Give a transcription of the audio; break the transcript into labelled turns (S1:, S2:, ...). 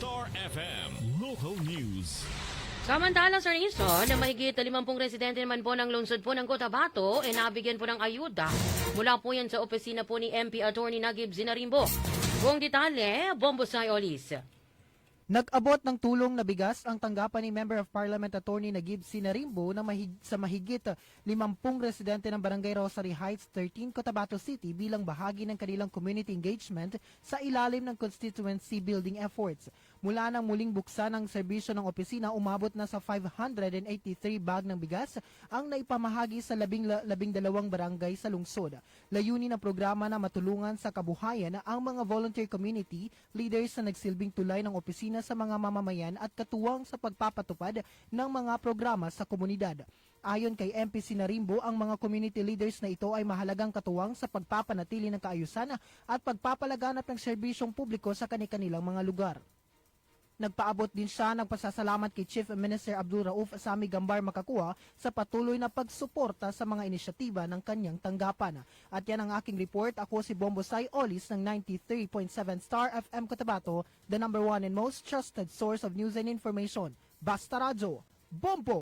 S1: Star FM Local News.
S2: Samantala sa Rizal, na mahigit 50 residente naman po ng lungsod po ng Cotabato, nabigyan po ng ayuda. Mula po yan sa opisina po ni MP Attorney Nagib Zinarimbo. Buong detalye, Bombosay Olis.
S3: Nag-abot ng tulong na bigas ang tanggapan ni Member of Parliament Attorney Nagib Zinarimbo na sa mahigit 50 residente ng Barangay Rosary Heights 13, Cotabato City bilang bahagi ng kanilang community engagement sa ilalim ng constituency building efforts. Mula nang muling buksan ang serbisyo ng opisina, umabot na sa 583 bag ng bigas ang naipamahagi sa 12 barangay sa lungsod. Layunin ng programa na matulungan sa kabuhayan ang mga volunteer community leaders na nagsilbing tulay ng opisina sa mga mamamayan at katuwang sa pagpapatupad ng mga programa sa komunidad. Ayon kay MP Zinarimbo, ang mga community leaders na ito ay mahalagang katuwang sa pagpapanatili ng kaayusan at pagpapalaganap ng serbisyong publiko sa kanilang mga lugar. Nagpaabot din siya ng pasasalamat kay Chief Minister Abdul Rauf Sami Gambar Makakuha sa patuloy na pagsuporta sa mga inisyatiba ng kanyang tanggapan. At yan ang aking report. Ako si Bombosay Olis ng 93.7 Star FM Cotabato, the #1 and most trusted source of news and information. Basta Radyo, Bombo!